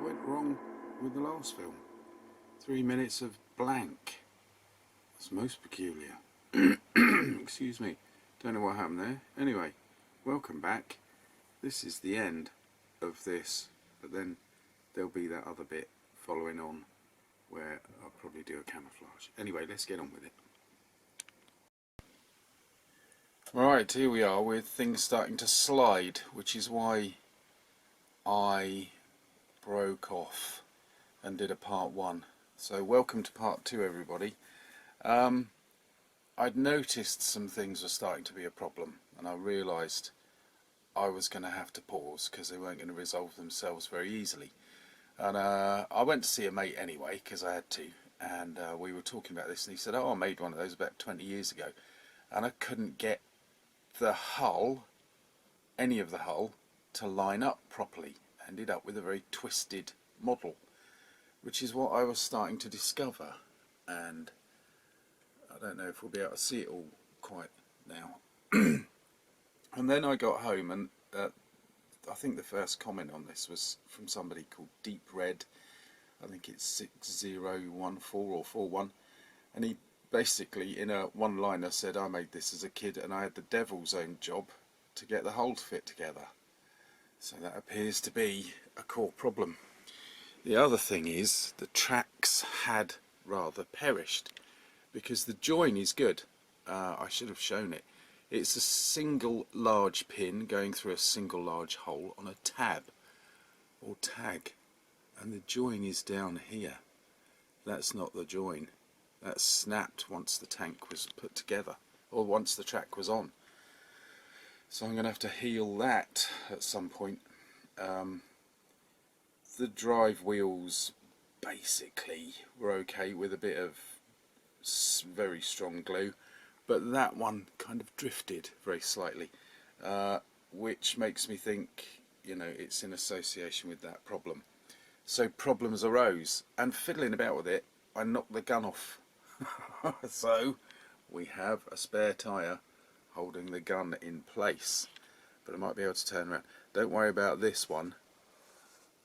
went wrong with the last film. 3 minutes of blank. That's most peculiar. Excuse me. Don't know what happened there. Anyway, welcome back. This is the end of this, but then there'll be that other bit following on where I'll probably do a camouflage. Anyway, let's get on with it. Right, here we are with things starting to slide, which is why I broke off and did a part 1. So welcome to part 2, everybody. I'd noticed some things were starting to be a problem, and I realised I was going to have to pause because they weren't going to resolve themselves very easily. And I went to see a mate anyway because I had to, and we were talking about this, and he said, oh, I made one of those about 20 years ago, and I couldn't get the hull, any of the hull, to line up properly. Ended up with a very twisted model, which is what I was starting to discover, and I don't know if we'll be able to see it all quite now. And then I got home, and I think the first comment on this was from somebody called Deep Red. I think it's 6014 or 41, and he basically in a one-liner said, I made this as a kid and I had the devil's own job to get the whole to fit together. So that appears to be a core problem. The other thing is the tracks had rather perished because the join is good. I should have shown it. It's a single large pin going through a single large hole on a tab or tag, and the join is down here. That's not the join. That snapped once the tank was put together, or once the track was on. So I'm going to have to heal that at some point. The drive wheels basically were okay with a bit of very strong glue, but that one kind of drifted very slightly, which makes me think, you know, it's in association with that problem. So problems arose, and fiddling about with it, I knocked the gun off. So we have a spare tyre holding the gun in place, but I might be able to turn around. Don't worry about this one.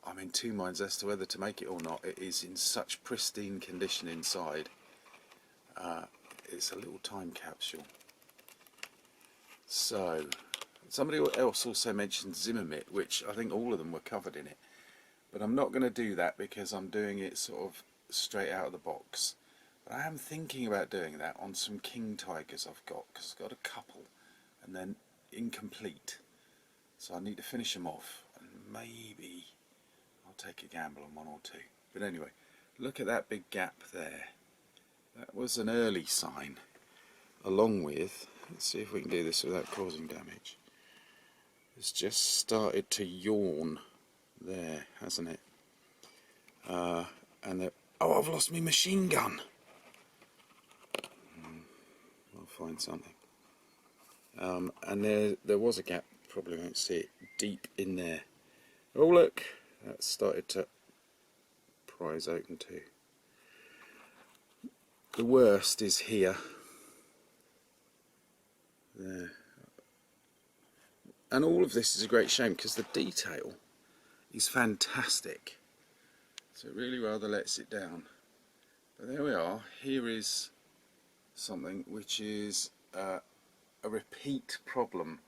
I'm in two minds as to whether to make it or not. It is in such pristine condition inside. It's a little time capsule. So somebody else also mentioned Zimmermitt, which I think all of them were covered in it, but I'm not going to do that because I'm doing it sort of straight out of the box. But I am thinking about doing that on some King Tigers I've got, because I've got a couple and then incomplete, so I need to finish them off, and maybe I'll take a gamble on one or two. But anyway, look at that big gap there. That was an early sign, along with, let's see if we can do this without causing damage. It's just started to yawn there, hasn't it? And oh, I've lost my machine gun. I'll find something. And there was a gap, probably won't see it, deep in there. Oh look, that started to prise open too. The worst is here. There. And all of this is a great shame because the detail is fantastic. So it really rather lets it down. But there we are. Here is something which is a repeat problem,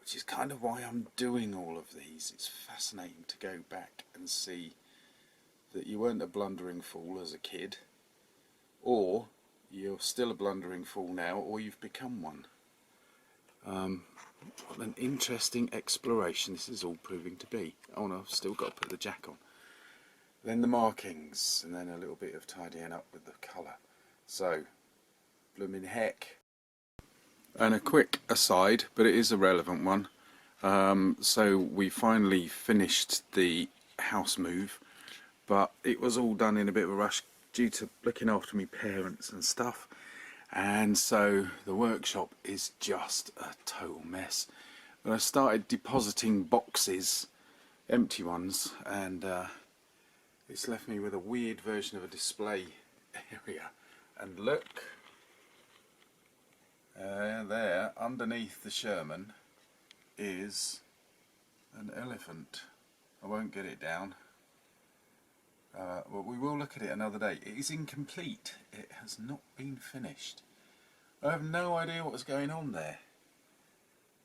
which is kind of why I'm doing all of these. It's fascinating to go back and see that you weren't a blundering fool as a kid, or you're still a blundering fool now, or you've become one. What an interesting exploration this is all proving to be. Oh no, I've still got to put the jack on. Then the markings, and then a little bit of tidying up with the colour. So, bloomin' heck. And a quick aside, but it is a relevant one. So we finally finished the house move, but it was all done in a bit of a rush due to looking after my parents and stuff. And so the workshop is just a total mess. But I started depositing boxes, empty ones, and it's left me with a weird version of a display area. And look, there underneath the Sherman is an Elefant. I won't get it down. But we will look at it another day. It is incomplete. It has not been finished. I have no idea what's going on there.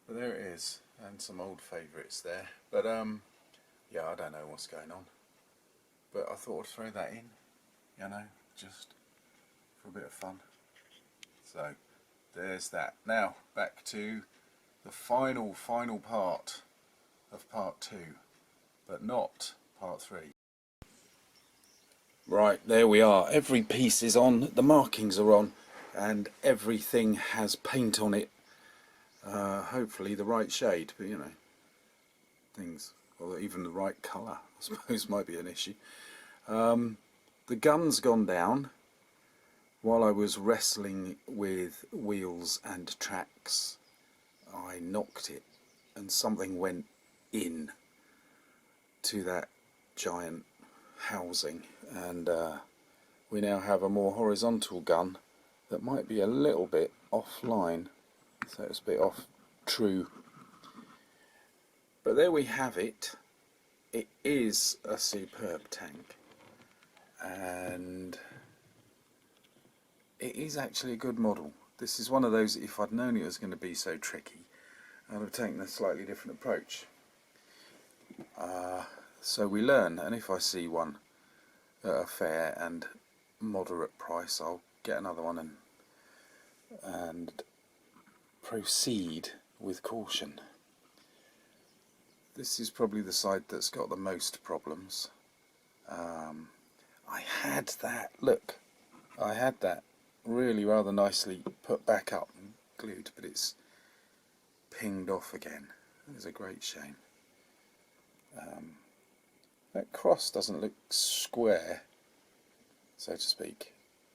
But there it is. And some old favourites there. But yeah, I don't know what's going on. But I thought I'd throw that in, you know, just for a bit of fun. So there's that. Now back to the final part of part 2, but not part 3. Right, there we are. Every piece is on, the markings are on, and everything has paint on it. Hopefully the right shade, but you know, things, or even the right colour, I suppose, might be an issue. The gun's gone down while I was wrestling with wheels and tracks. I knocked it and something went in to that giant housing, and we now have a more horizontal gun that might be a little bit offline, so it's a bit off true. But there we have it. It is a superb tank, and it is actually a good model. This is one of those, if I'd known it was going to be so tricky, I'd have taken a slightly different approach. So we learn, and if I see one at a fair and moderate price, I'll get another one and proceed with caution. This is probably the side that's got the most problems. I had that, look, I had that really rather nicely put back up and glued, but it's pinged off again. It's a great shame. That cross doesn't look square, so to speak,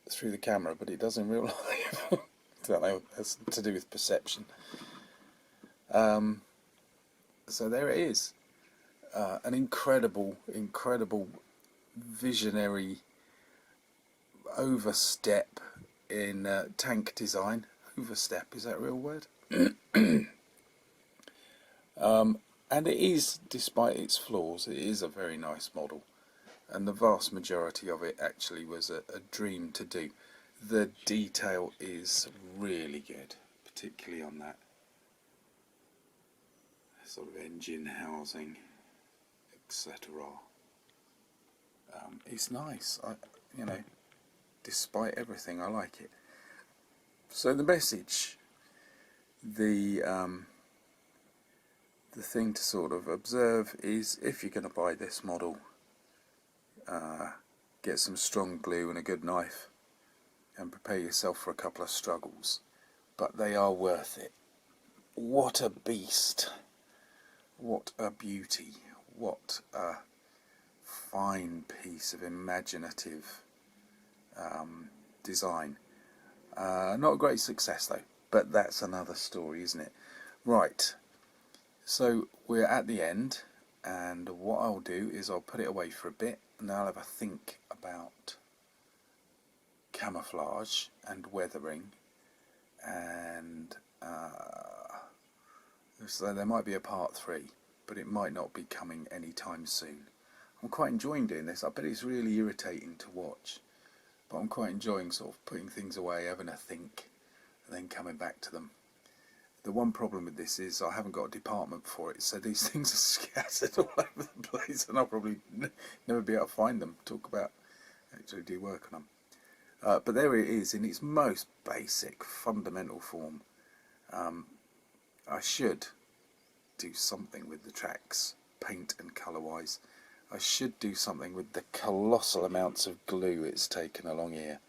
through the camera, but it does in real life. I don't know, that's to do with perception. So there it is. An incredible visionary overstep in tank design. Overstep, is that a real word? And it is, despite its flaws, it is a very nice model, and the vast majority of it actually was a dream to do. The detail is really good, particularly on that sort of engine housing, etc. It's nice, you know, despite everything, I like it. So the message, the thing to sort of observe is, if you're going to buy this model, get some strong glue and a good knife and prepare yourself for a couple of struggles, but they are worth it. What a beast, what a beauty, what a fine piece of imaginative design. Not a great success though, but that's another story, isn't it? Right. So we're at the end, and what I'll do is I'll put it away for a bit, and I'll have a think about camouflage and weathering, and so there might be a part 3, but it might not be coming anytime soon. I'm quite enjoying doing this. I bet it's really irritating to watch, but I'm quite enjoying sort of putting things away, having a think, and then coming back to them. The one problem with this is I haven't got a department for it, so these things are scattered all over the place, and I'll probably never be able to find them, actually do work on them. But there it is in its most basic, fundamental form. I should do something with the tracks, paint and colour-wise. I should do something with the colossal amounts of glue it's taken along here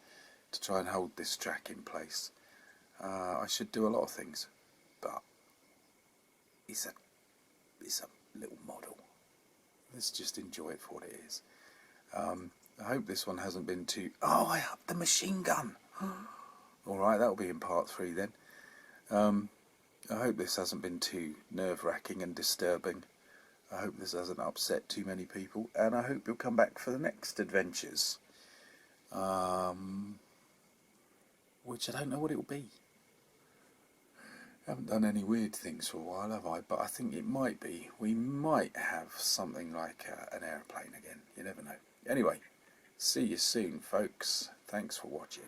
to try and hold this track in place. I should do a lot of things, but it's a little model. Let's just enjoy it for what it is. I hope this one hasn't been too... Oh, I upped the machine gun! Alright, that'll be in part 3 then. I hope this hasn't been too nerve-wracking and disturbing. I hope this hasn't upset too many people, and I hope you'll come back for the next adventures. Which I don't know what it will be. Haven't done any weird things for a while, have I? But I think it might be. We might have something like an aeroplane again. You never know. Anyway, see you soon, folks. Thanks for watching.